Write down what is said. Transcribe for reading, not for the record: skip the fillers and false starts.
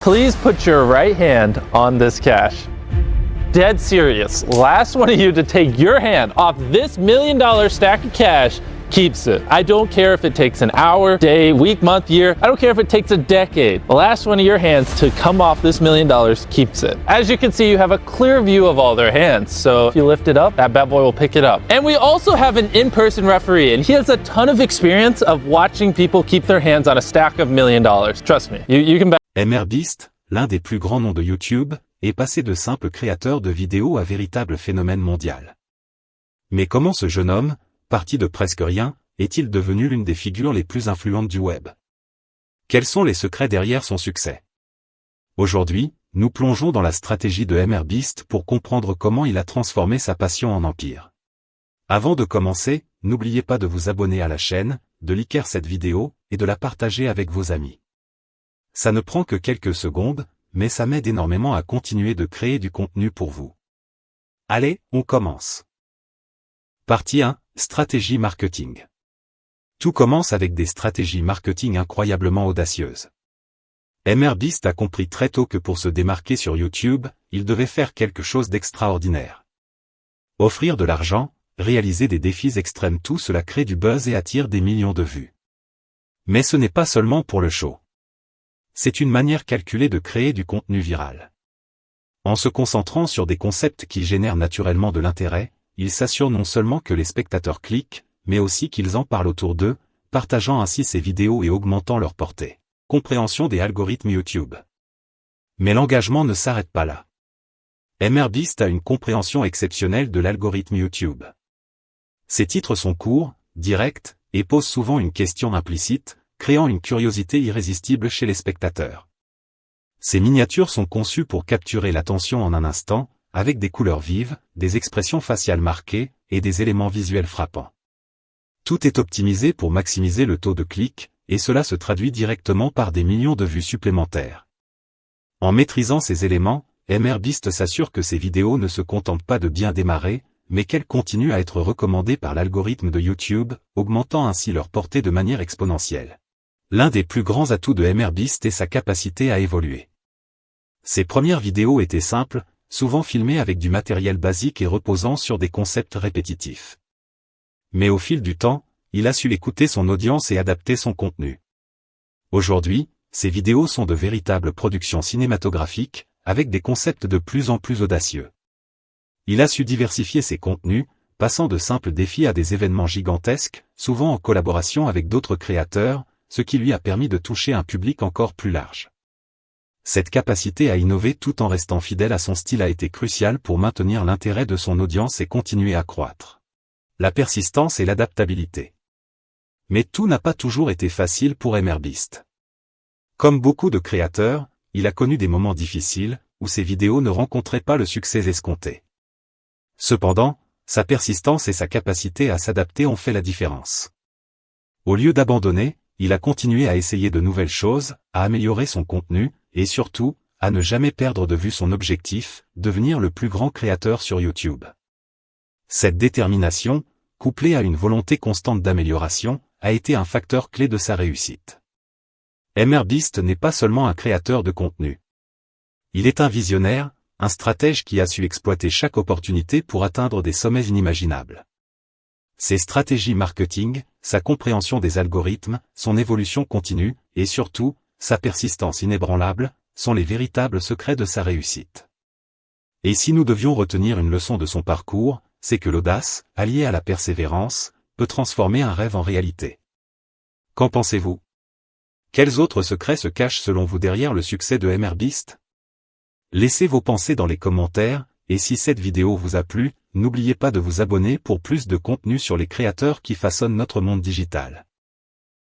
Please put your right hand on this cash. Dead serious. Last one of you to take your hand off this $1 million stack of cash keeps it. I don't care if it takes an hour, day, week, month, year. I don't care if it takes a decade. The last one of your hands to come off this $1 million keeps it. As you can see, you have a clear view of all their hands. So if you lift it up, that bad boy will pick it up. And we also have an in-person referee, and he has a ton of experience of watching people keep their hands on a stack of $1 million. Trust me, you can bet. MrBeast, l'un des plus grands noms de YouTube, est passé de simple créateur de vidéos à véritable phénomène mondial. Mais comment ce jeune homme, parti de presque rien, est-il devenu l'une des figures les plus influentes du web? Quels sont les secrets derrière son succès? Aujourd'hui, nous plongeons dans la stratégie de MrBeast pour comprendre comment il a transformé sa passion en empire. Avant de commencer, n'oubliez pas de vous abonner à la chaîne, de liker cette vidéo, et de la partager avec vos amis. Ça ne prend que quelques secondes, mais ça m'aide énormément à continuer de créer du contenu pour vous. Allez, on commence. Partie 1, stratégie marketing. Tout commence avec des stratégies marketing incroyablement audacieuses. MrBeast a compris très tôt que pour se démarquer sur YouTube, il devait faire quelque chose d'extraordinaire. Offrir de l'argent, réaliser des défis extrêmes, tout cela crée du buzz et attire des millions de vues. Mais ce n'est pas seulement pour le show. C'est une manière calculée de créer du contenu viral. En se concentrant sur des concepts qui génèrent naturellement de l'intérêt, il s'assure non seulement que les spectateurs cliquent, mais aussi qu'ils en parlent autour d'eux, partageant ainsi ces vidéos et augmentant leur portée. Compréhension des algorithmes YouTube. Mais l'engagement ne s'arrête pas là. MrBeast a une compréhension exceptionnelle de l'algorithme YouTube. Ses titres sont courts, directs, et posent souvent une question implicite, créant une curiosité irrésistible chez les spectateurs. Ces miniatures sont conçues pour capturer l'attention en un instant, avec des couleurs vives, des expressions faciales marquées, et des éléments visuels frappants. Tout est optimisé pour maximiser le taux de clic, et cela se traduit directement par des millions de vues supplémentaires. En maîtrisant ces éléments, MrBeast s'assure que ces vidéos ne se contentent pas de bien démarrer, mais qu'elles continuent à être recommandées par l'algorithme de YouTube, augmentant ainsi leur portée de manière exponentielle. L'un des plus grands atouts de MrBeast est sa capacité à évoluer. Ses premières vidéos étaient simples, souvent filmées avec du matériel basique et reposant sur des concepts répétitifs. Mais au fil du temps, il a su écouter son audience et adapter son contenu. Aujourd'hui, ses vidéos sont de véritables productions cinématographiques, avec des concepts de plus en plus audacieux. Il a su diversifier ses contenus, passant de simples défis à des événements gigantesques, souvent en collaboration avec d'autres créateurs, ce qui lui a permis de toucher un public encore plus large. Cette capacité à innover tout en restant fidèle à son style a été cruciale pour maintenir l'intérêt de son audience et continuer à croître. La persistance et l'adaptabilité. Mais tout n'a pas toujours été facile pour MrBeast. Comme beaucoup de créateurs, il a connu des moments difficiles, où ses vidéos ne rencontraient pas le succès escompté. Cependant, sa persistance et sa capacité à s'adapter ont fait la différence. Au lieu d'abandonner, il a continué à essayer de nouvelles choses, à améliorer son contenu, et surtout, à ne jamais perdre de vue son objectif, devenir le plus grand créateur sur YouTube. Cette détermination, couplée à une volonté constante d'amélioration, a été un facteur clé de sa réussite. MrBeast n'est pas seulement un créateur de contenu. Il est un visionnaire, un stratège qui a su exploiter chaque opportunité pour atteindre des sommets inimaginables. Ses stratégies marketing, sa compréhension des algorithmes, son évolution continue, et surtout, sa persistance inébranlable, sont les véritables secrets de sa réussite. Et si nous devions retenir une leçon de son parcours, c'est que l'audace, alliée à la persévérance, peut transformer un rêve en réalité. Qu'en pensez-vous? Quels autres secrets se cachent selon vous derrière le succès de MrBeast? Laissez vos pensées dans les commentaires, et si cette vidéo vous a plu, n'oubliez pas de vous abonner pour plus de contenu sur les créateurs qui façonnent notre monde digital.